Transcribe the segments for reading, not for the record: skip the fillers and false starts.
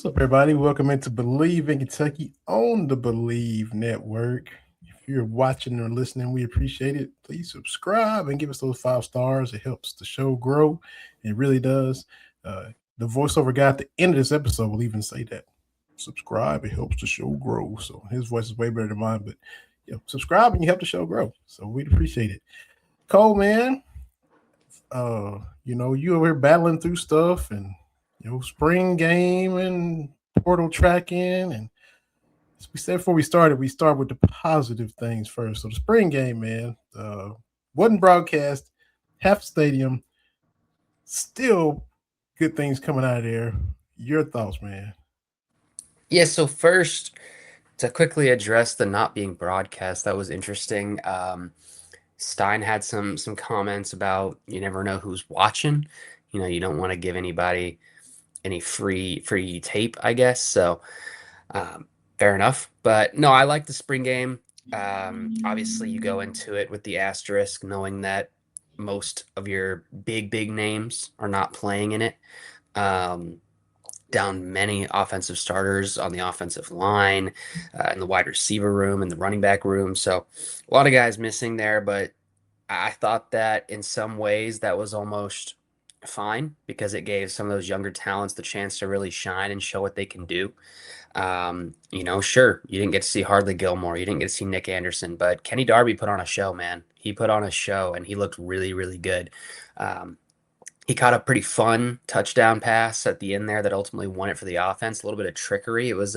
What's up, everybody? Welcome into Believe in Kentucky on the Believe Network. If you're watching or listening, we appreciate it. Please subscribe and give us those 5 stars. It helps the show grow. It really does. The voiceover guy at the end of this episode will even say that. Subscribe, it helps the show grow. So his voice is way better than mine, but subscribe and you help the show grow. So we'd appreciate it. Cole, man, you over here battling through stuff and spring game and portal tracking. And as we said before we start with the positive things first. So the spring game, man, wasn't broadcast, half stadium, still good things coming out of there. Your thoughts, man? Yeah, so first, to quickly address the not being broadcast, that was interesting. Stein had some comments about you never know who's watching. You don't want to give anybody any free tape, I guess. So fair enough. But no, I like the spring game. Obviously, you go into it with the asterisk, knowing that most of your big names are not playing in it. Um, Down many offensive starters on the offensive line, in the wide receiver room, in the running back room. So a lot of guys missing there, but I thought that in some ways that was almost fine because it gave some of those younger talents the chance to really shine and show what they can do. Sure, you didn't get to see Hardly Gilmore, you didn't get to see Nick Anderson, but Kenny Darby put on a show, man. He put on a show and he looked really, really good. Um, he caught a pretty fun touchdown pass at the end there that ultimately won it for the offense. A little bit of trickery. It was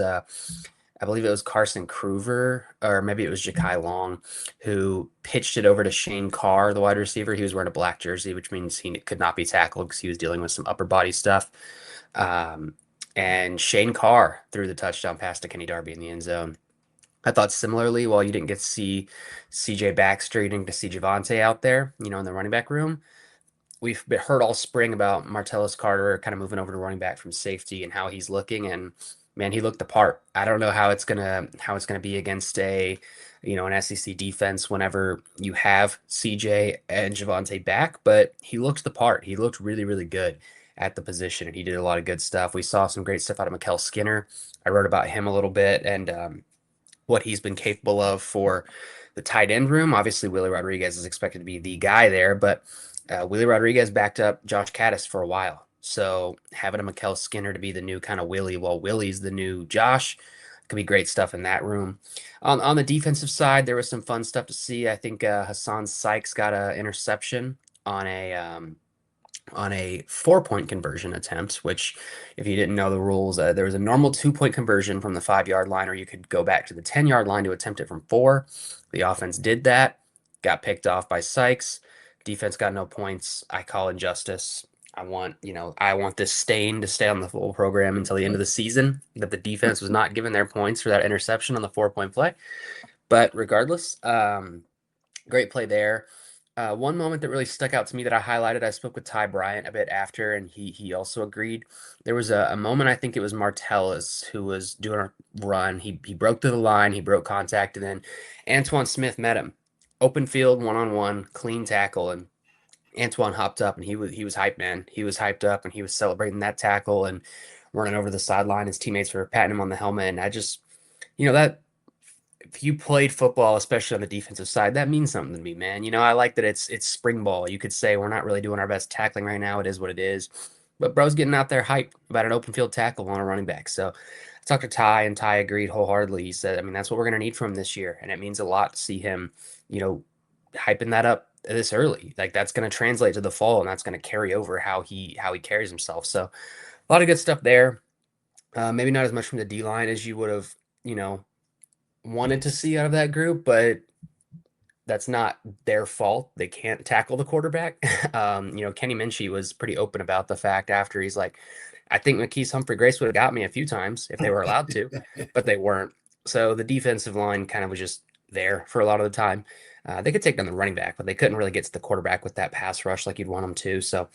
I believe it was Carson Krueger, or maybe it was Ja'Kai Long, who pitched it over to Shane Carr, the wide receiver. He was wearing a black jersey, which means he could not be tackled because he was dealing with some upper body stuff. Um, and Shane Carr threw the touchdown pass to Kenny Darby in the end zone. I thought similarly, while you didn't get to see CJ Baxter, you didn't get to see Javante out there, in the running back room. We've heard all spring about Martellus Carter kind of moving over to running back from safety and how he's looking, and man, he looked the part. I don't know how it's gonna be against an SEC defense whenever you have CJ and Javante back, but he looked the part. He looked really, really good at the position, and he did a lot of good stuff. We saw some great stuff out of Mikael Skinner. I wrote about him a little bit and what he's been capable of for the tight end room. Obviously, Willie Rodriguez is expected to be the guy there, but Willie Rodriguez backed up Josh Caddis for a while. So having a Mikael Skinner to be the new kind of Willie, while Willie's the new Josh, could be great stuff in that room. On the defensive side, there was some fun stuff to see. I think Hassan Sykes got an interception on a 4-point conversion attempt, which, if you didn't know the rules, there was a normal 2-point conversion from the 5-yard line, or you could go back to the 10-yard line to attempt it from 4. The offense did that, got picked off by Sykes. Defense got no points. I call injustice. I want this Stein to stay on the full program until the end of the season, that the defense was not given their points for that interception on the 4-point play. But regardless, great play there. One moment that really stuck out to me that I highlighted, I spoke with Ty Bryant a bit after, and he also agreed. There was a moment, I think it was Martellus, who was doing a run. He broke through the line, he broke contact, and then Antoine Smith met him. Open field, one-on-one, clean tackle, and Antoine hopped up, and he was hyped, man. He was hyped up, and he was celebrating that tackle and running over the sideline. His teammates were patting him on the helmet, and I just, that if you played football, especially on the defensive side, that means something to me, man. I like that it's spring ball. You could say we're not really doing our best tackling right now. It is what it is. But bro's getting out there hyped about an open field tackle on a running back. So I talked to Ty, and Ty agreed wholeheartedly. He said, I mean, that's what we're going to need from him this year. And it means a lot to see him, hyping that up this early. Like, that's going to translate to the fall, and that's going to carry over how he carries himself. So a lot of good stuff there. Maybe not as much from the D line as you would have, wanted to see out of that group, but that's not their fault. They can't tackle the quarterback. Kenny Minchie was pretty open about the fact after. He's like, I think McKee's Humphrey Grace would have got me a few times if they were allowed to, but they weren't. So the defensive line kind of was just there for a lot of the time. They could take down the running back, but they couldn't really get to the quarterback with that pass rush like you'd want them to. So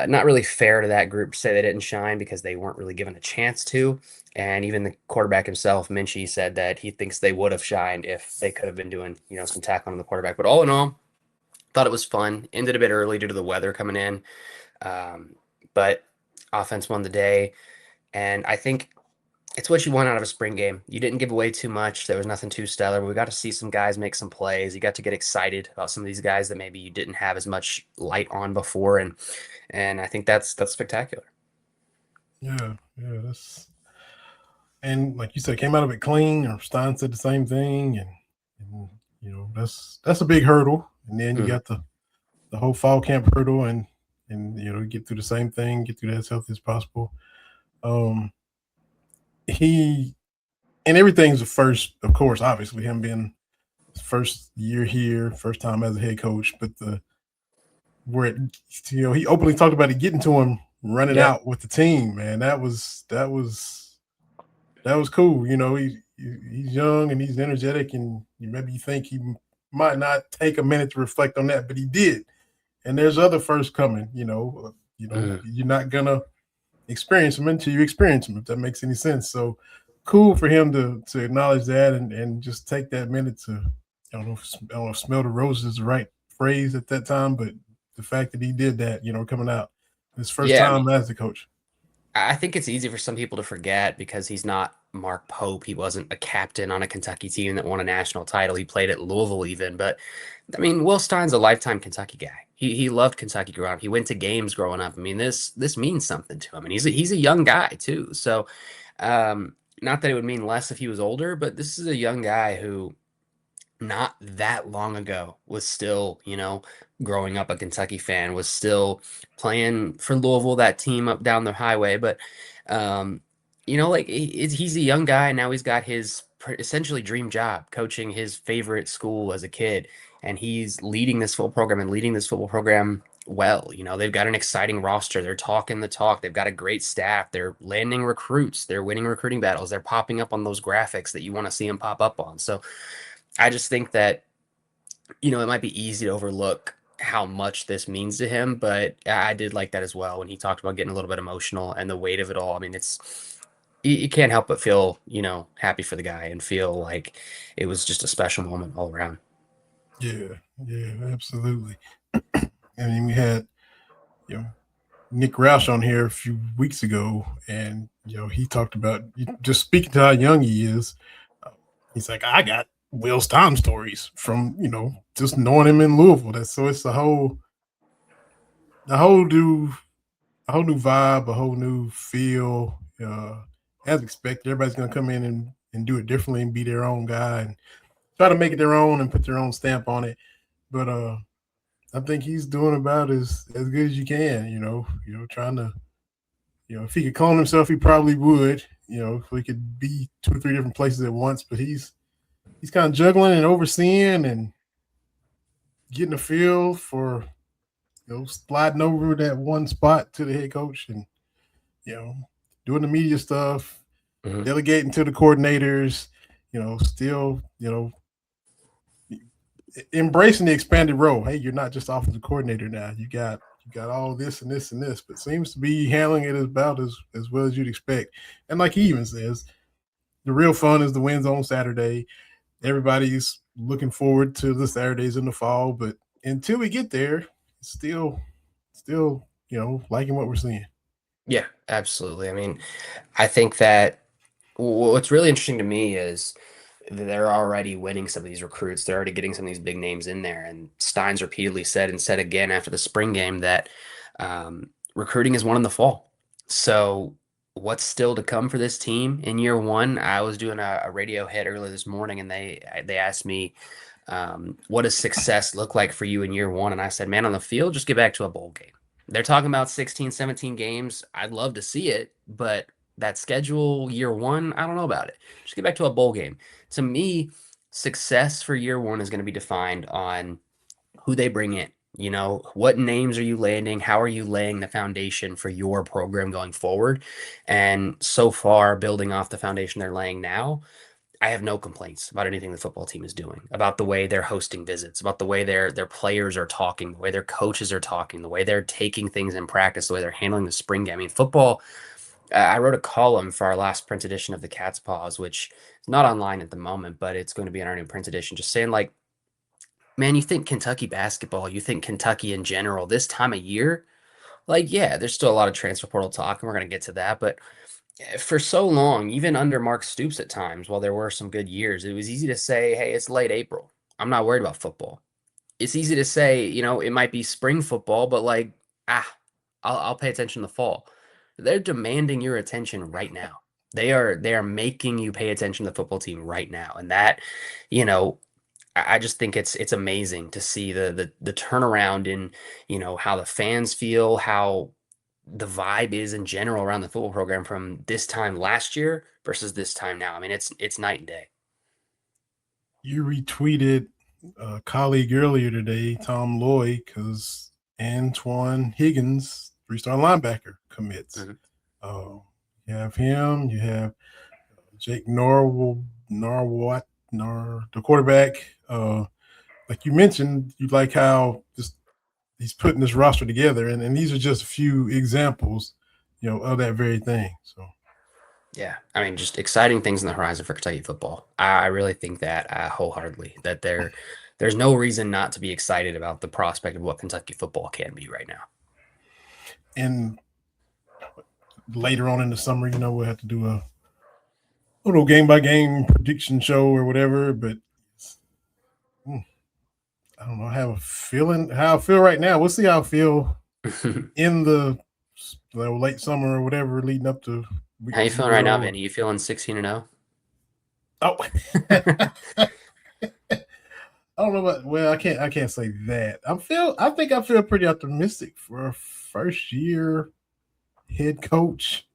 not really fair to that group to say they didn't shine because they weren't really given a chance to. And even the quarterback himself, Minchie, said that he thinks they would have shined if they could have been doing, some tackling on the quarterback. But all in all, thought it was fun. Ended a bit early due to the weather coming in. But offense won the day. And I think It's what you want out of a spring game. You didn't give away too much. There was nothing too stellar. But we got to see some guys make some plays. You got to get excited about some of these guys that maybe you didn't have as much light on before, and I think that's spectacular. Yeah, yeah, and like you said, came out of it clean. Or Stein said the same thing, and that's a big hurdle. And then you Hmm. got the whole fall camp hurdle, and get through the same thing, get through that as healthy as possible. Um, he and everything's the first, of course, obviously him being his first year here, first time as a head coach, but the where it, he openly talked about it getting to him running Yeah. out with the team, man. That was cool. He's young and he's energetic, and maybe you think he might not take a minute to reflect on that, but he did. And there's other firsts coming. Hmm. You're not gonna experience them until you experience them, if that makes any sense. So cool for him to acknowledge that and just take that minute to I don't know if smell the roses is the right phrase at that time, but the fact that he did that, coming out his first Yeah, I time mean, as the coach. I think it's easy for some people to forget because he's not Mark Pope. He wasn't a captain on a Kentucky team that won a national title. He played at Louisville even, but I mean, Will Stein's a lifetime Kentucky guy. He loved Kentucky growing up. He went to games growing up. I mean, this means something to him, and he's a young guy too. So, not that it would mean less if he was older, but this is a young guy who not that long ago was still, growing up a Kentucky fan, was still playing for Louisville, that team up down the highway. But, um, like he's a young guy. Now he's got his essentially dream job coaching his favorite school as a kid. And he's leading this football program and leading this football program well. They've got an exciting roster. They're talking the talk. They've got a great staff. They're landing recruits. They're winning recruiting battles. They're popping up on those graphics that you want to see them pop up on. So, I just think that, it might be easy to overlook how much this means to him, but I did like that as well when he talked about getting a little bit emotional and the weight of it all. I mean, you can't help but feel, happy for the guy and feel like it was just a special moment all around. Yeah, yeah, absolutely. I mean, we had you know Nick Roush on here a few weeks ago, and he talked about just speaking to how young he is. uh, He's like, I got Will's time stories from just knowing him in Louisville. That's so it's a whole new vibe, a whole new feel. As expected, everybody's gonna come in and do it differently and be their own guy and try to make it their own and put their own stamp on it. But I think he's doing about as good as you can. Trying to if he could clone himself, he probably would. If he could be two or three different places at once, but he's kind of juggling and overseeing and getting a feel for sliding over that one spot to the head coach and you know doing the media stuff, Hmm. delegating to the coordinators. Still embracing the expanded role. Hey, you're not just offensive coordinator now. You got all this and this and this, but seems to be handling it about as well as you'd expect. And like he even says, the real fun is the wins on Saturday. Everybody's looking forward to the Saturdays in the fall, but until we get there, still liking what we're seeing. Yeah, absolutely. I mean, I think that what's really interesting to me is they're already winning some of these recruits. They're already getting some of these big names in there. And Steins repeatedly said and said again after the spring game that recruiting is won in the fall. So, what's still to come for this team in year one? I was doing a radio hit earlier this morning, and they asked me, what does success look like for you in year one? And I said, man, on the field, just get back to a bowl game. They're talking about 16, 17 games. I'd love to see it, but that schedule year one, I don't know about it. Just get back to a bowl game. To me, success for year one is going to be defined on who they bring in. What names are you landing? How are you laying the foundation for your program going forward? And so far, building off the foundation they're laying now, I have no complaints about anything the football team is doing, about the way they're hosting visits, about the way their players are talking, the way their coaches are talking, the way they're taking things in practice, the way they're handling the spring game. I mean, football. I wrote a column for our last print edition of the Cat's Paws, which is not online at the moment, but it's going to be in our new print edition. Just saying, like, man, you think Kentucky basketball, you think Kentucky in general, this time of year, like, yeah, there's still a lot of transfer portal talk, and we're going to get to that. But For so long, even under Mark Stoops at times, while there were some good years, it was easy to say, hey, it's late April. I'm not worried about football. It's easy to say, it might be spring football, but like, ah, I'll pay attention in the fall. They're demanding your attention right now. They are making you pay attention to the football team right now. And that, you know, I just think it's amazing to see the turnaround in, how the fans feel, how the vibe is in general around the football program from this time last year versus this time now. I mean, it's night and day. You retweeted a colleague earlier today, Tom Lloyd, because Antoine Higgins, three-star linebacker, commits. Mhm. Uh, you have him. You have Jake Norwalk, the quarterback. Like you mentioned, you like how just he's putting this roster together, and these are just a few examples, of that very thing. So Yeah, I mean, just exciting things in the horizon for Kentucky football. I really think that wholeheartedly that there's no reason not to be excited about the prospect of what Kentucky football can be right now. and later on in the summer, we'll have to do a little game by game prediction show or whatever. But I don't know. I have a feeling how I feel right now. We'll see how I feel in the late summer or whatever, leading up to week How you feeling right now, zero. Vandy? You feeling 16-0? Oh, I don't know about. Well, I can't say that. I think I feel pretty optimistic for a first year head coach,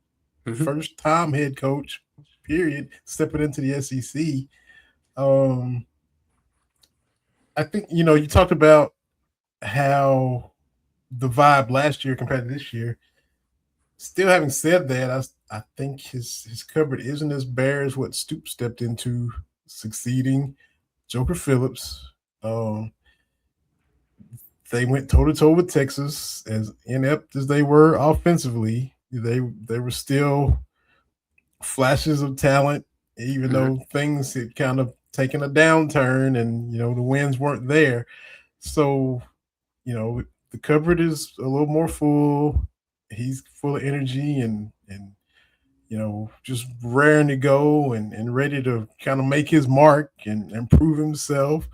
Hmm. first time head coach. Period. Stepping into the SEC. Um, I think you talked about how the vibe last year compared to this year. Still, having said that, I think his cupboard isn't as bare as what Stoop stepped into, succeeding Joker Phillips. Um, they went toe to toe with Texas, as inept as they were offensively. They were still flashes of talent, even Hmm. though things had kind of taken a downturn, and the wins weren't there. So the cupboard is a little more full. He's full of energy and just raring to go and ready to kind of make his mark and prove himself.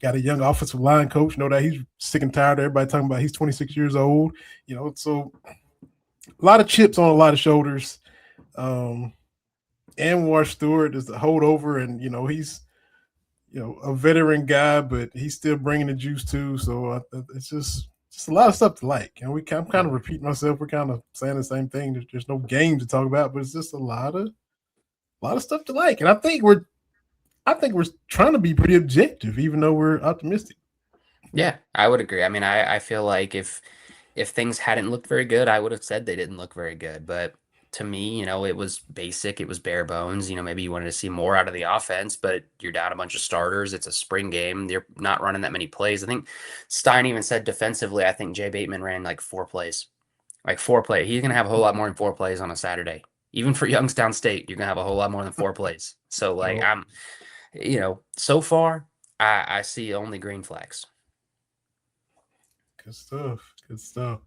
Got a young offensive line coach. Know that he's sick and tired of everybody talking about he's 26 years old. So a lot of chips on a lot of shoulders. Um, Anwar Stewart is the holdover, and he's a veteran guy, but he's still bringing the juice too. So it's just a lot of stuff to like. And I'm kind of repeating myself. We're kind of saying the same thing. There's no games to talk about, but it's just a lot of stuff to like. And I think we're trying to be pretty objective, even though we're optimistic. Yeah, I would agree. I mean, I feel like if things hadn't looked very good, I would have said they didn't look very good. But to me, it was basic, it was bare bones. Maybe you wanted to see more out of the offense, but you're down a bunch of starters. It's a spring game. You're not running that many plays. I think Stein even said defensively, I think Jay Bateman ran like 4 plays. Like 4 plays. He's gonna have a whole lot more than 4 plays on a Saturday. Even for Youngstown State, you're gonna have a whole lot more than 4 plays. So like Oh, so far I see only green flags. good stuff. Good stuff.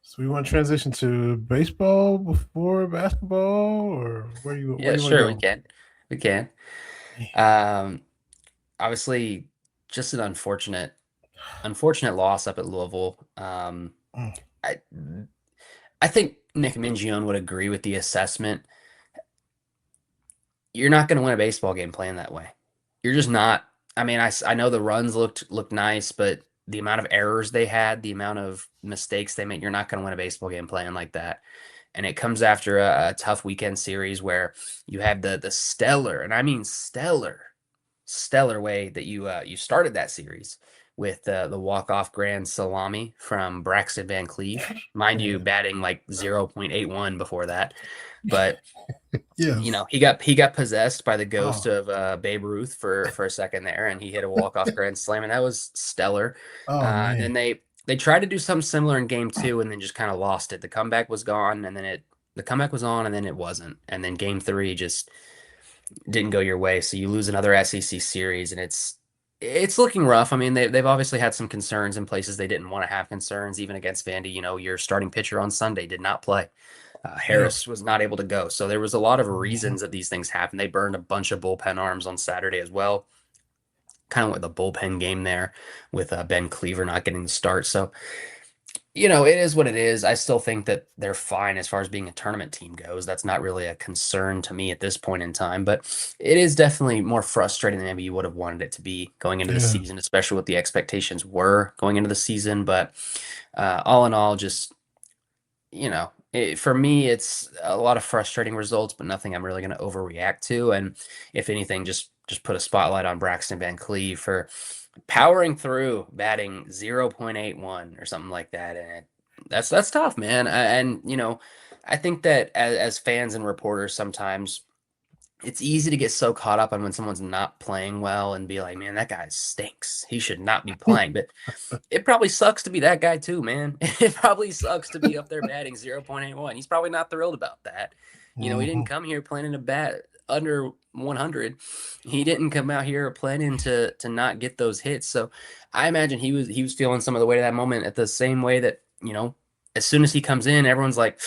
So we want to transition to baseball before basketball, or where Yeah, do you want to sure, we go? can. We can. Man. Um, Obviously, just an unfortunate loss up at Louisville. Mm. I I think Nick Mingione would agree with the assessment. You're not going to win a baseball game playing that way. You're just not. I mean, I know the runs looked nice, but the amount of errors they had, the amount of mistakes they made, you're not going to win a baseball game playing like that. And it comes after a tough weekend series where you had the stellar, and I mean stellar way that you started that series with the walk-off grand salami from Braxton Van Cleve. Mind you, Man. batting like 0.81 before that. But Yes. he got possessed by the ghost Oh. of Babe Ruth for a second there, and he hit a walk-off grand slam, and that was stellar. Oh And then man. they tried to do something similar in game two, and then just kind of lost it. The comeback was gone, and then the comeback was on, and then it wasn't. And then game three just didn't go your way, so you lose another SEC series, and it's looking rough. I mean, they've obviously had some concerns in places they didn't want to have concerns, even against Vandy. Your starting pitcher on Sunday did not play. Yeah. Harris was not able to go. So there was a lot of reasons that these things happened. They burned a bunch of bullpen arms on Saturday as well. Kind of with the bullpen game there with Ben Cleaver not getting the start. So, it is what it is. I still think that they're fine as far as being a tournament team goes. That's not really a concern to me at this point in time, but it is definitely more frustrating than maybe you would have wanted it to be going into the Yeah. season, especially what the expectations were going into the season. But all in all, just for me, it's a lot of frustrating results, but nothing I'm really going to overreact to. And if anything, just put a spotlight on Braxton Van Cleve for powering through, batting 0.81 or something like that. And that's tough, man. And I think that as fans and reporters, sometimes it's easy to get so caught up on when someone's not playing well and be like, man, that guy stinks. He should not be playing. But it probably sucks to be that guy too, man. It probably sucks to be up there batting 0.81. He's probably not thrilled about that. He didn't Mhm. come here planning to bat under 100. He didn't come out here planning to not get those hits. So I imagine he was feeling some of the weight of that moment at the same way that, as soon as he comes in, everyone's like,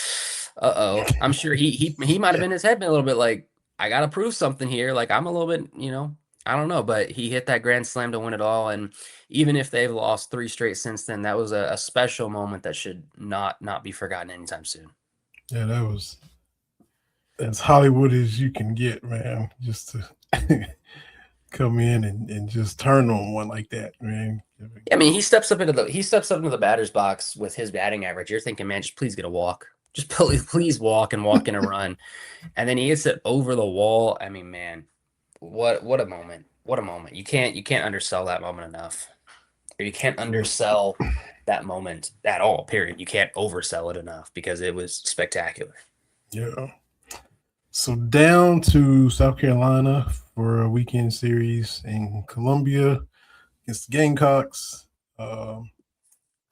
uh-oh. I'm sure he might have Yeah. been his head been a little bit like, I gotta prove something here. Like I'm a little bit, I don't know, but he hit that grand slam to win it all. And even if they've lost 3 straight since then, that was a special moment that should not be forgotten anytime soon. Yeah, that was as Hollywood as you can get, man. Just to come in and just turn on one like that, man. Yeah, I mean, he steps up into the batter's box with his batting average. You're thinking, man, just please get a walk. Just please walk in a run. And then he hits it over the wall. I mean, man, what a moment. What a moment. You can't undersell that moment enough. Or you can't undersell that moment at all, period. You can't oversell it enough because it was spectacular. Yeah. So down to South Carolina for a weekend series in Columbia against the Gamecocks.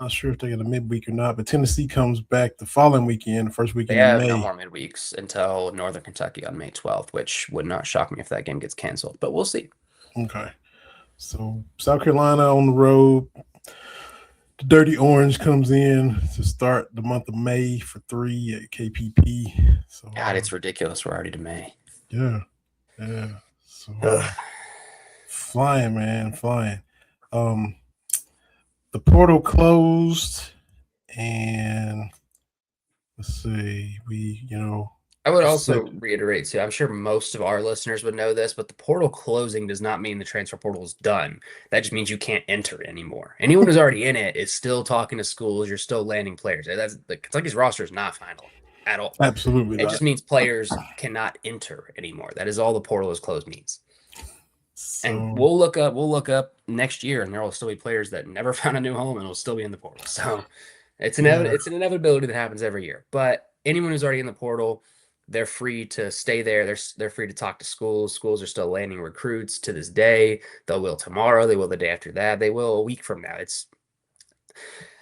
Not sure if they get a midweek or not, but Tennessee comes back the following weekend, the first They weekend in have no May. more midweeks until Northern Kentucky on May 12th, which would not shock me if that game gets canceled, but we'll see. Okay. So South Carolina on the road. The Dirty Orange comes in to start the month of May for 3 at KPP. So God, it's ridiculous. We're already to May. yeah, yeah. So Ugh. flying, man, flying. Um, the portal closed, and let's see, I would also select. reiterate too, I'm sure most of our listeners would know this, but the portal closing does not mean the transfer portal is done. That just means you can't enter it anymore. Anyone who's already in it is still talking to schools. You're still landing players. That's the Kentucky's roster is not final at all. Absolutely It not. just means players cannot enter anymore. That is all the portal is closed means. And So we'll look up next year, and there will still be players that never found a new home and will still be in the portal. So yeah, it's an inevitability that happens every year. But anyone who's already in the portal, they're free to stay there. They're free to talk to schools. Schools are still landing recruits to this day. They will tomorrow. They will the day after that. They will a week from now. It's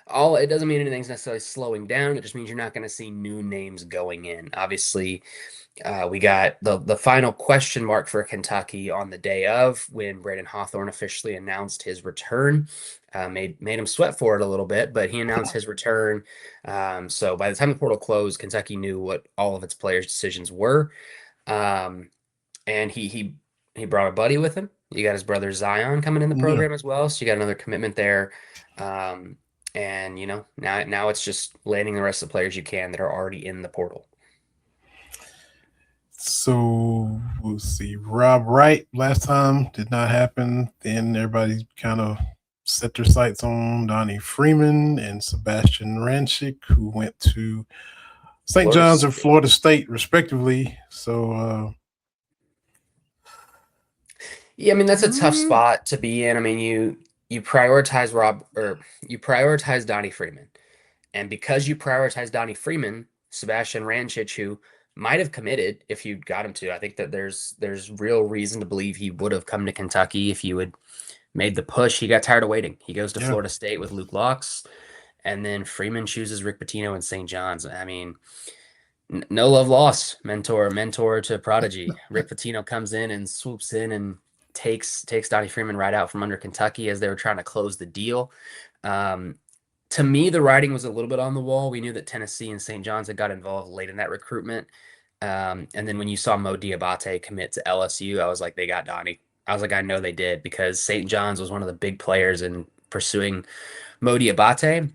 all. It doesn't mean anything's necessarily slowing down. It just means you're not going to see new names going in. Obviously, we got the final question mark for Kentucky on the day of when Braden Hawthorne officially announced his return. Made him sweat for it a little bit, but he announced his return. So by the time the portal closed, Kentucky knew what all of its players' decisions were, um, and he brought a buddy with him. You got his brother Zion coming in the yeah. program as well, so you got another commitment there. Um, and now it's just landing the rest of the players you can that are already in the portal. So we'll see. Rob Wright last time did not happen. Then everybody kind of set their sights on Donnie Freeman and Sebastian Ranchik, who went to St. Florida John's and State. Florida State, respectively. So Yeah, I mean that's a tough mm, spot to be in. I mean you prioritize you prioritize Donnie Freeman, and because you prioritize Donnie Freeman, Sebastian Rancic, who might have committed if you got him to, I think that there's real reason to believe he would have come to Kentucky if you had made the push. He got tired of waiting. He goes to yeah, Florida State with Luke Locks, and then Freeman chooses Rick Pitino and St. John's. I mean, no love lost. Mentor to prodigy. Rick Pitino comes in and swoops in and takes Donnie Freeman right out from under Kentucky as they were trying to close the deal. Um, To me, the writing was a little bit on the wall. We knew that Tennessee and St. John's had got involved late in that recruitment. And then when you saw Mo Diabate commit to LSU, I was like, they got Donnie. I was like, I know they did because St. John's was one of the big players in pursuing Mo Diabate.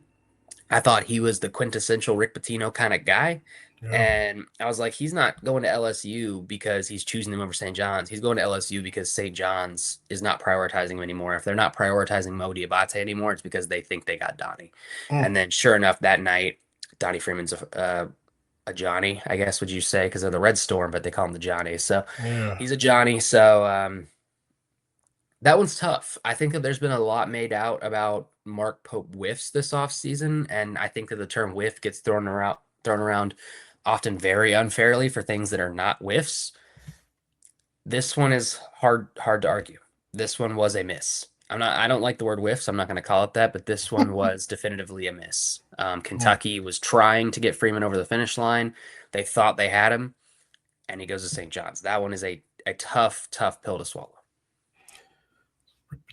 I thought he was the quintessential Rick Pitino kind of guy. Yeah. And I was like, he's not going to LSU because he's choosing them over St. John's. He's going to LSU because St. John's is not prioritizing him anymore. If they're not prioritizing Mo Diabate anymore, it's because they think they got Donnie. Mm, And then, sure enough, that night, Donnie Freeman's a Johnny, I guess, would you say, because of the Red Storm, but they call him the Johnny. So yeah. he's a Johnny. So that one's tough. I think that there's been a lot made out about Mark Pope whiffs this offseason, and I think that the term whiff gets thrown around often very unfairly for things that are not whiffs. This one is hard to argue. This one was a miss. I don't like the word whiff, so I'm not going to call it that, but this one was definitively a miss. Mm. Kentucky was trying to get Freeman over the finish line. They thought they had him, and he goes to St. John's. That one is a tough pill to swallow.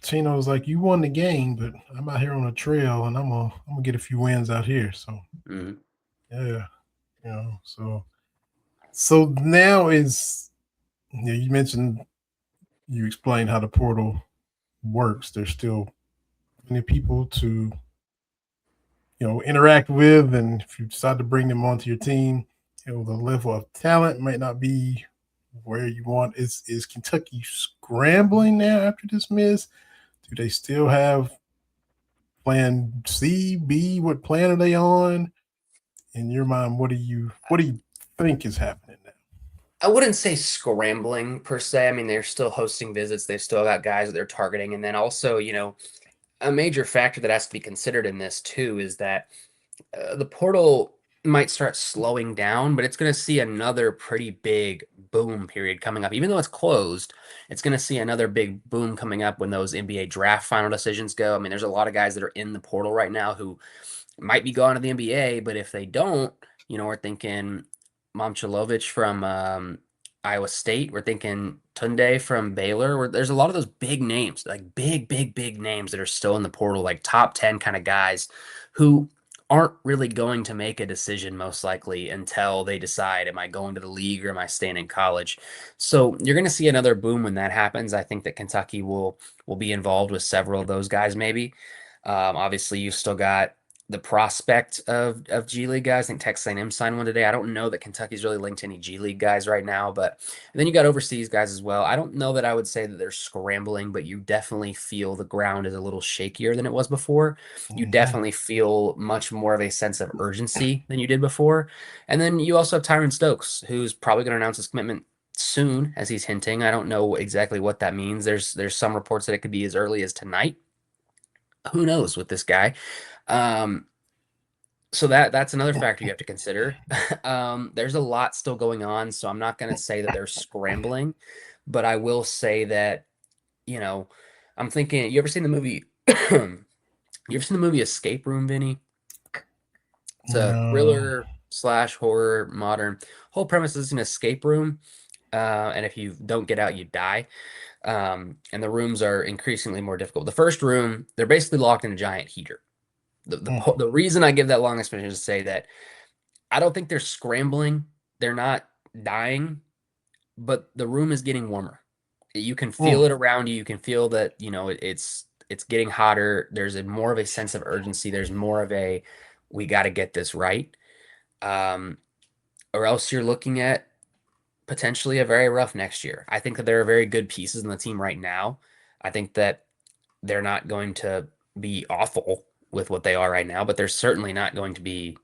Pitino was like, "You won the game, but I'm out here on a trail, and I'm gonna get a few wins out here." So Mhm. yeah, so now is you mentioned you explained how the portal works. There's still many people to interact with, and if you decide to bring them onto your team, the level of talent might not be where you want. Is Kentucky scrambling now after this miss? Do they still have plan C, B? What plan are they on? In your mind, what do you think is happening now? I wouldn't say scrambling per se. I mean, they're still hosting visits. They've still got guys that they're targeting. And then also, a major factor that has to be considered in this too is that the portal might start slowing down, but it's going to see another pretty big boom period coming up. Even though it's closed, it's going to see another big boom coming up when those NBA draft final decisions go. I mean, there's a lot of guys that are in the portal right now who might be going to the NBA, but if they don't, we're thinking Momchilovich from Iowa State. We're thinking Tunde from Baylor. There's a lot of those big names, like big names that are still in the portal, like top 10 kind of guys who aren't really going to make a decision most likely until they decide, am I going to the league or am I staying in college? So you're going to see another boom when that happens. I think that Kentucky will be involved with several of those guys, maybe. Obviously, you've still got the prospect of G League guys. I think Texas A&M signed one today. I don't know that Kentucky's really linked to any G League guys right now, but then you got overseas guys as well. I don't know that I would say that they're scrambling, but you definitely feel the ground is a little shakier than it was before. You Mm-hmm. definitely feel much more of a sense of urgency than you did before. And then you also have Tyron Stokes, who's probably going to announce his commitment soon, as he's hinting. I don't know exactly what that means. There's some reports that it could be as early as tonight. Who knows with this guy? Um, so that's another factor you have to consider. There's a lot still going on, so I'm not going to say that they're scrambling, but I will say that, you know, I'm thinking, you ever seen the movie you ever seen the movie Escape Room, Vinny? It's a No. thriller slash horror modern. Whole premise is an escape room, and if you don't get out, you die. And the rooms are increasingly more difficult. The first room, they're basically locked in a giant heater. Mm, The reason I give that long explanation is to say that I don't think they're scrambling. They're not dying, but the room is getting warmer. You can feel mm, it around you. You can feel that, it's getting hotter. There's more of a sense of urgency. There's more of a we got to get this right. Um, or else you're looking at potentially a very rough next year. I think that there are very good pieces in the team right now. I think that they're not going to be awful with what they are right now, but they're certainly not going to be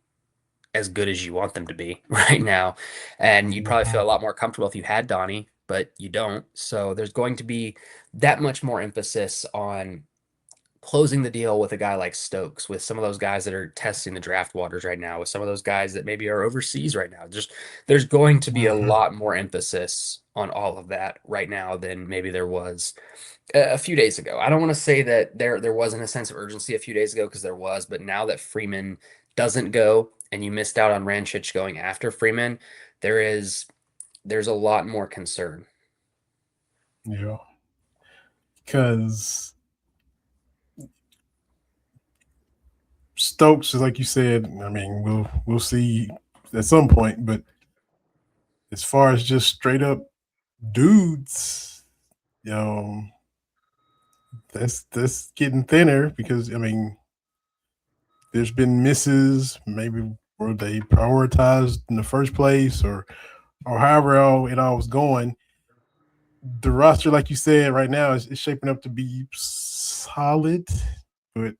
as good as you want them to be right now. And you'd probably mhm. feel a lot more comfortable if you had Donnie, but you don't. So there's going to be that much more emphasis on closing the deal with a guy like Stokes, with some of those guys that are testing the draft waters right now, with some of those guys that maybe are overseas right now. Just there's going to be a Mhm. lot more emphasis on all of that right now than maybe there was a few days ago. I don't want to say that there wasn't a sense of urgency a few days ago because there was, but now that Freeman doesn't go and you missed out on Ranchich going after Freeman, there's a lot more concern. Yeah, because Stokes is like you said. I mean, we'll see at some point, but as far as just straight up dudes, you know, that's getting thinner because I mean, there's been misses. Maybe were they prioritized in the first place, or however it all was going. The roster, like you said, right now is shaping up to be solid, but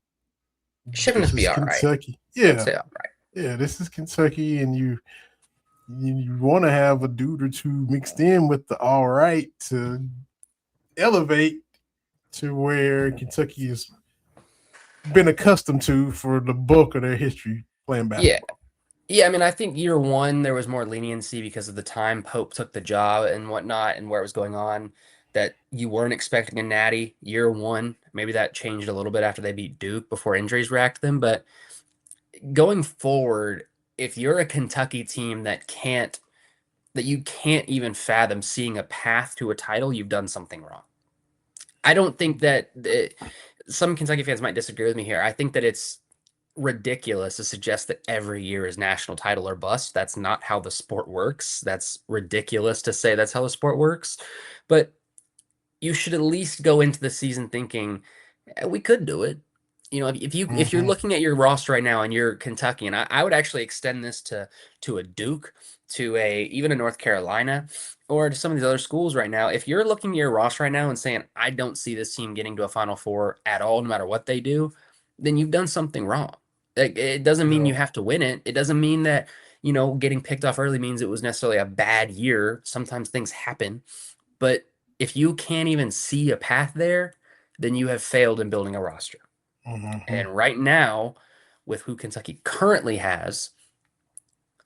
Shipment this to be is all right. Kentucky. I would Yeah, say all right. yeah, this is Kentucky, and you want to have a dude or two mixed in with the all right to elevate to where Kentucky has been accustomed to for the bulk of their history playing Yeah. basketball. Yeah, I mean, I think year one there was more leniency because of the time Pope took the job and whatnot and where it was going on. That you weren't expecting a natty year one. Maybe that changed a little bit after they beat Duke before injuries racked them. But going forward, if you're a Kentucky team that you can't even fathom seeing a path to a title, you've done something wrong. I don't think that some Kentucky fans might disagree with me here. I think that it's ridiculous to suggest that every year is national title or bust. That's not how the sport works. That's ridiculous to say that's how the sport works. But you should at least go into the season thinking we could do it. You know, if you're Mm-hmm. looking at your roster right now and you're Kentucky, and I would actually extend this to a Duke, to a even a North Carolina, or to some of these other schools right now. If you're looking at your roster right now and saying, I don't see this team getting to a Final Four at all, no matter what they do, then you've done something wrong. Like, it doesn't mean Yeah. you have to win it. It doesn't mean that, getting picked off early means it was necessarily a bad year. Sometimes things happen. But if you can't even see a path there, then you have failed in building a roster. Mm-hmm. And right now, with who Kentucky currently has,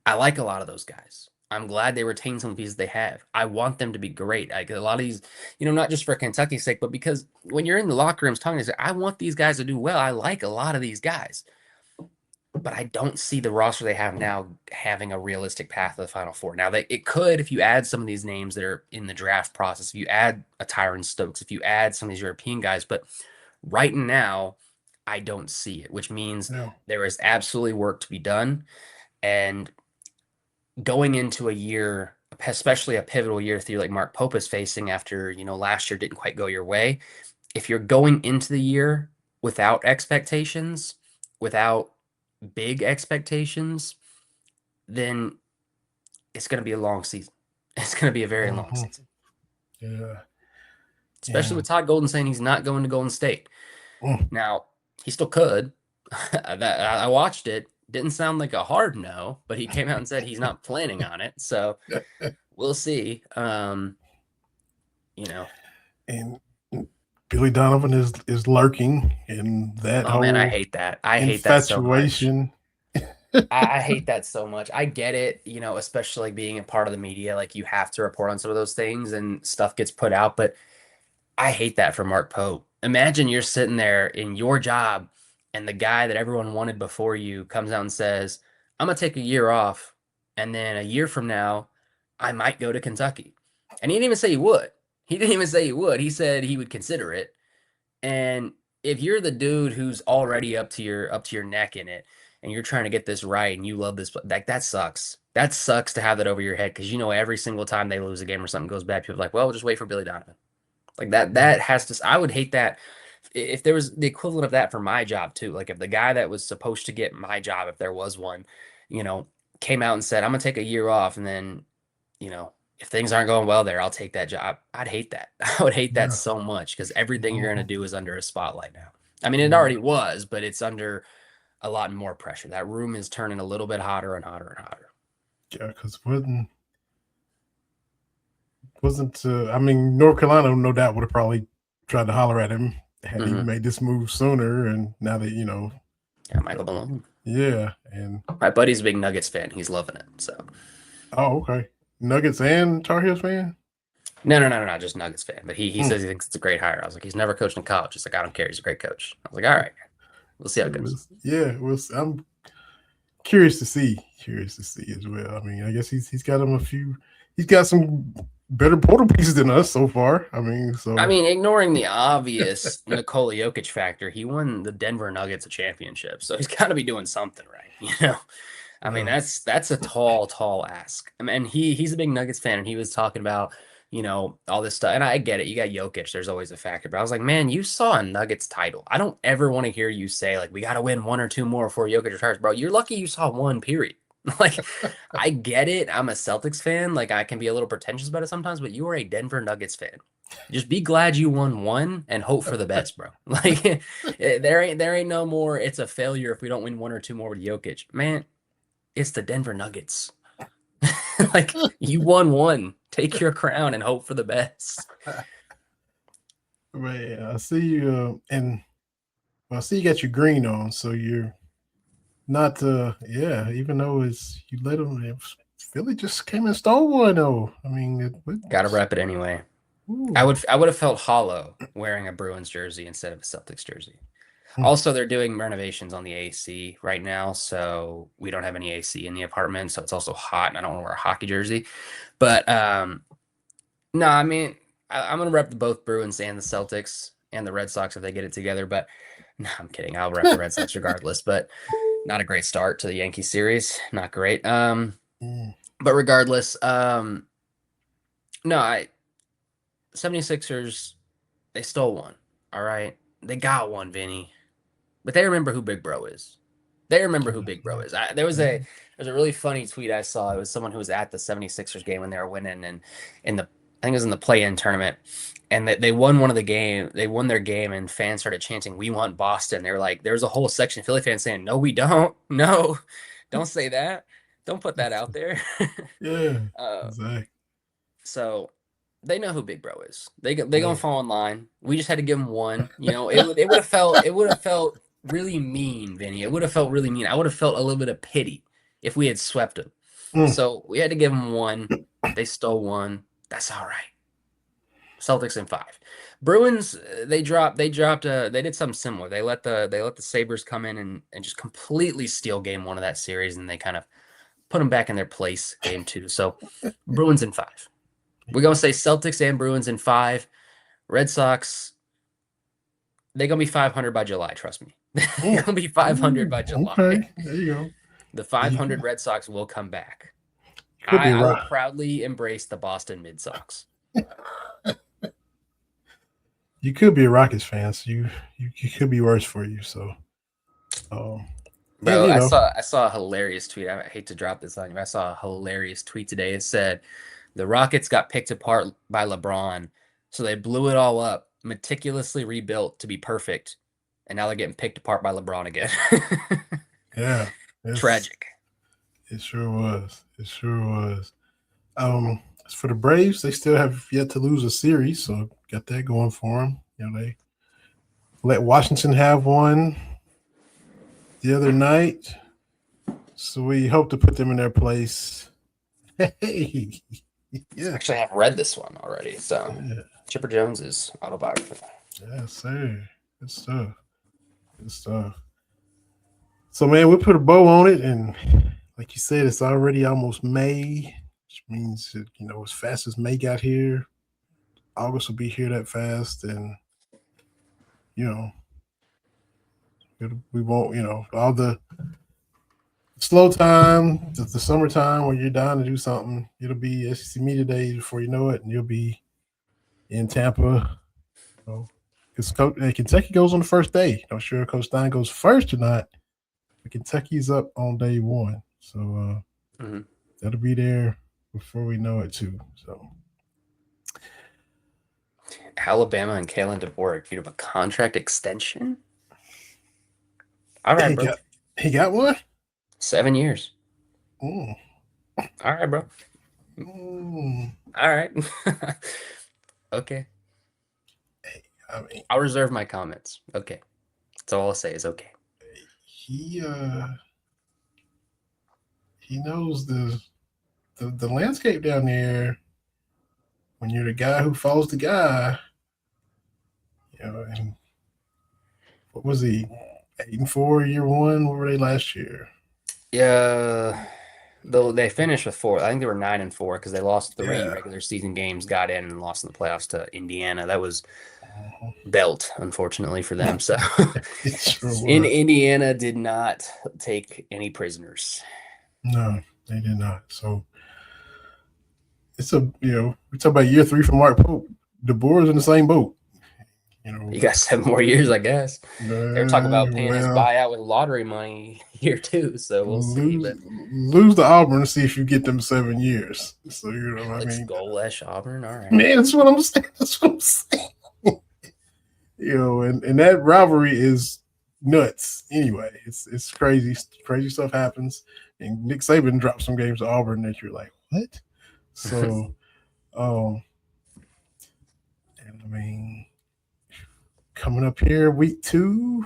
I like a lot of those guys. I'm glad they retain some of the pieces they have. I want them to be great. Like a lot of these, not just for Kentucky's sake, but because when you're in the locker rooms talking, I want these guys to do well. I like a lot of these guys, but I don't see the roster they have now having a realistic path to the Final Four. Now, it could if you add some of these names that are in the draft process, if you add a Tyron Stokes, if you add some of these European guys, but right now, I don't see it, which means Yeah. there is absolutely work to be done. And going into a year, especially a pivotal year through like Mark Pope is facing after, last year didn't quite go your way. If you're going into the year without expectations, without big expectations, then it's going to be a long season. It's going to be a very long Mm-hmm. season, Yeah. especially And with Todd Golden saying he's not going to Golden State. mm, Now, he still could. I watched it. Didn't sound like a hard no, but he came out and said he's not planning on it. So we'll see. You know, and Billy Donovan is lurking in that oh man, I whole hate that. I hate that so much. infatuation. I hate that so much. I get it, especially being a part of the media, like you have to report on some of those things and stuff gets put out, but I hate that for Mark Pope. Imagine you're sitting there in your job and the guy that everyone wanted before you comes out and says, I'm going to take a year off. And then a year from now, I might go to Kentucky. And he didn't even say he would. He didn't even say he would. He said he would consider it. And if you're the dude who's already up to your neck in it and you're trying to get this right and you love this, like that sucks. That sucks to have that over your head because every single time they lose a game or something goes bad, people are like, well, just wait for Billy Donovan. Like that has to. I would hate that if there was the equivalent of that for my job too. Like if the guy that was supposed to get my job, if there was one, you know, came out and said, "I'm gonna take a year off," and then, if things aren't going well there, I'll take that job. I'd hate that. I would hate that Yeah. so much because everything you're gonna Mhm. do is under a spotlight now. I mean, it Yeah. already was, but it's under a lot more pressure. That room is turning a little bit hotter and hotter and hotter. Yeah. Because wasn't I mean North Carolina no doubt would have probably tried to holler at him had he Hmm. made this move sooner, and now that Yeah, Michael Malone. yeah, and My buddy's a big Nuggets fan. He's loving it. So. oh okay, Nuggets and Tar Heels fan. No, no, no, no, no, just Nuggets fan. But he Hmm. says he thinks it's a great hire. I was like, he's never coached in college. He's like, I don't care. He's a great coach. I was like, all right, we'll see how it goes. I'm curious to see as well. I mean, I guess he's got him a few. He's got some better portal pieces than us so far. I mean, I so mean, ignoring the obvious Nikola Jokic factor, he won the Denver Nuggets a championship, so he's got to be doing something right, you know. I mean, yeah. that's a tall ask. I mean, he's a big Nuggets fan, and he was talking about, all this stuff. And I get it. You got Jokic. There's always a factor. But I was like, man, you saw a Nuggets title. I don't ever want to hear you say like we got to win one or two more before Jokic retires, bro. You're lucky you saw one. Period. Like, I get it. I'm a Celtics fan. Like, I can be a little pretentious about it sometimes, but you are a Denver Nuggets fan. Just be glad you won one and hope for the best, bro. Like, there ain't no more. It's a failure if we don't win one or two more with Jokic, man. It's the Denver Nuggets. Like, you won one. Take your crown and hope for the best. Man, I see you, and well, I see you got your green on, so you're not. Yeah, even though it's you let them. Philly just came and stole one, though. I mean, Gotta rep it anyway. I ooh. would I would have felt hollow wearing a Bruins jersey instead of a Celtics jersey. Hmm. Also, they're doing renovations on the AC right now, so we don't have any AC in the apartment, so it's also hot, and I don't want to wear a hockey jersey. But no, I mean, I'm gonna rep both Bruins and the Celtics and the Red Sox if they get it together. But no, I'm kidding. I'll rep the Red Sox regardless. But not a great start to the Yankee series. Not great. Mm. But regardless, no, 76ers, they stole one. All right, they got one, Vinny. But they remember who Big Bro is. They remember who Big Bro is. There's a really funny tweet I saw. It was someone who was at the 76ers game when they were winning, and in the I think it was in the play-in tournament, and they won one of the game. They won their game, and fans started chanting, "We want Boston." They were like, there was a whole section of Philly fans saying, "No, we don't. No, don't say that. Don't put that out there." Yeah, uh, exactly. so they know who Big Bro is. They gonna fall in line. We just had to give them one. It would have felt really mean, Vinny. It would have felt really mean. I would have felt a little bit of pity if we had swept them. Mm. So we had to give them one. They stole one. That's all right. Celtics in five. Bruins, they did something similar. They let the Sabres come in and just completely steal game one of that series, and they kind of put them back in their place game two. So Bruins in five. We're gonna say Celtics and Bruins in five. Red Sox, they're gonna be 500 by July. Trust me, they're Mm. gonna be 500 by Ooh, July. okay, there you go. The You 500 could, Red Sox will come back. you could be I will right. proudly embrace the Boston Mid Sox. You could be a Rockets fan, so you could be worse for you. So, um, and Bro, you I know, saw I saw a hilarious tweet. I hate to drop this on you. I saw a hilarious tweet today. It said the Rockets got picked apart by LeBron, so they blew it all up, meticulously rebuilt to be perfect, and now they're getting picked apart by LeBron again. yeah, it's Tragic. it sure was. It sure was. As for the Braves, they still have yet to lose a series, so got that going for them. You know, they let Washington have one the other night, so we hope to put them in their place. Hey, yeah, Actually, I've read this one already. So yeah, Chipper Jones's autobiography. yeah, sir. Good stuff. Good stuff. So, man, we put a bow on it, and like you said, it's already almost May, which means that, as fast as May got here, August will be here that fast, and you know, we won't, all the slow time, the summertime when you're down to do something, it'll be SEC Media Days before you know it, and you'll be in Tampa. Because Kentucky goes on the first day. Not sure if Coach Stein goes first or not, but Kentucky's up on day one. So Mm-hmm. that'll be there before we know it, too. So Alabama and Kalen DeBoer agreed to a contract extension. All right, he bro. got he got one. 7 years. Mm, All right, bro. mm. All right. Okay. I mean, I'll reserve my comments. Okay. That's all I'll say is okay. he uh he knows the landscape down there. When you're the guy who follows the guy, and what was he? 8-4 year one. What were they last year? Yeah. Though they finished with 4. I think they were 9-4 because they lost 3 Yeah. regular season games, got in and lost in the playoffs to Indiana. That was Mhm. belt, unfortunately for them. So It sure in was. Indiana did not take any prisoners. No, they did not. So it's we talk about year 3 for Mark Pope. The Boers in the same boat. You got 7 more years, I guess. They're talking about paying his Well, buyout with lottery money here too, so we'll see. But lose to Auburn and see if you get them 7 years. So Alex Golesh, Auburn, all right. man, that's what I'm saying. That's what I'm saying. And that rivalry is nuts. Anyway, it's crazy. Crazy stuff happens, and Nick Saban dropped some games to Auburn that you're like, what? So, and I mean, coming up here, week 2,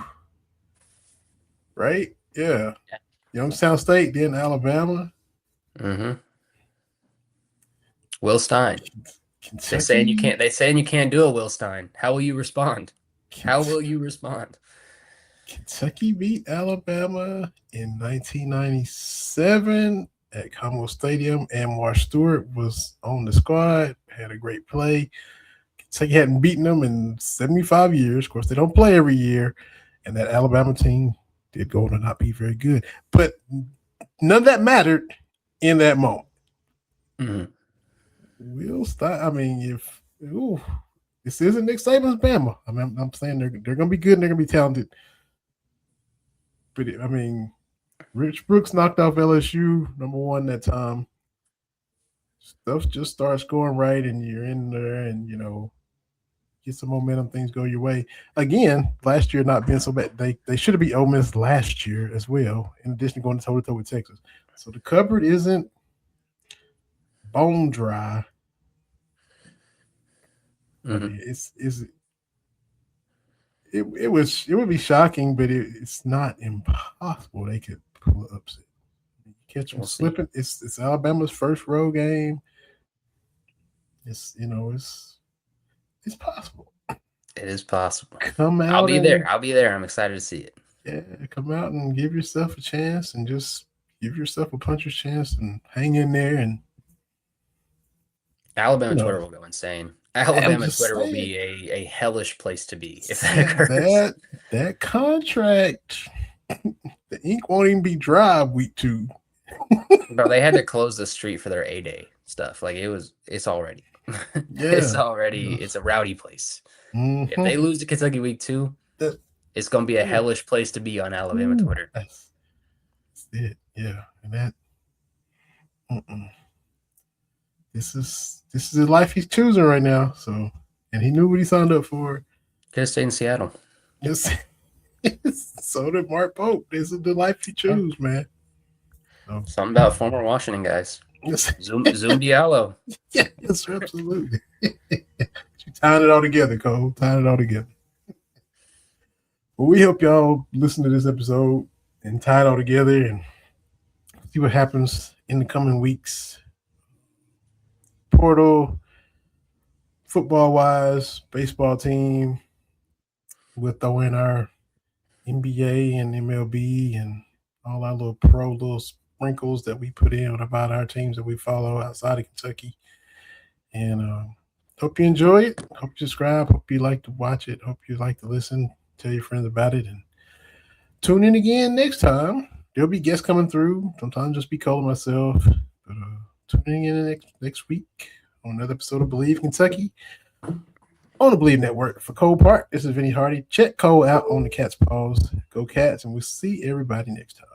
right? Yeah. Youngstown State, then Alabama. Mm-hmm. Will Stein. Kentucky. They saying you can't do it, Will Stein. How will you respond? How will you respond? Kentucky beat Alabama in 1997 at Como Stadium. Anwar Stewart was on the squad, had a great play. Kentucky hadn't beaten them in 75 years. Of course, they don't play every year. And that Alabama team did go on to not be very good. But none of that mattered in that moment. Mm-hmm. Will Stein, I mean, this isn't Nick Saban's Bama. I mean, I'm saying they're going to be good and they're going to be talented. But I mean, Rich Brooks knocked off LSU #1 that time. Stuff just starts going right, and you're in there, and get some momentum. Things go your way. Again, last year not being so bad. They should have beat Ole Miss last year as well. In addition to going toe to toe with Texas, so the cupboard isn't bone dry. Mm-hmm. I mean, it would be shocking, but it's not impossible. They could pull an upset. Catch them slipping. It's Alabama's first road game. It's possible. It is possible. Come out. I'll be there. I'm excited to see it. Yeah, come out and give yourself a chance, and just give yourself a puncher's chance, and hang in there. And Alabama Twitter will go insane. Alabama Twitter will be a hellish place to be if that occurs. That contract, the ink won't even be dry week 2. Bro, they had to close the street for their A-Day stuff. Like it's already. Yeah. It's a rowdy place. Mm-hmm. If they lose to Kentucky week 2, it's gonna be a hellish place to be on Alabama Twitter. That's it. Yeah. And that this is the life he's choosing right now. So, and he knew what he signed up for. Could have stayed in Seattle. Yes. So did Mark Pope. This is the life he chose, man. So, something about former Washington guys. Yes. Zoom Diallo. Yeah, yes, absolutely. You tying it all together, Cole. Tying it all together. Well, we hope y'all listen to this episode and tie it all together and see what happens in the coming weeks. Portal, football-wise, baseball team. We'll throw in our NBA and MLB and all our little sprinkles that we put in about our teams that we follow outside of Kentucky. And hope you enjoy it. Hope you subscribe. Hope you like to watch it. Hope you like to listen. Tell your friends about it. And tune in again next time. There'll be guests coming through. Sometimes just be Cole and myself. But tuning in next week on another episode of Believe Kentucky on the Believe Network. For Cole Park, this is Vinny Hardy. Check Cole out on the Cat's Paws. Go Cats, and we'll see everybody next time.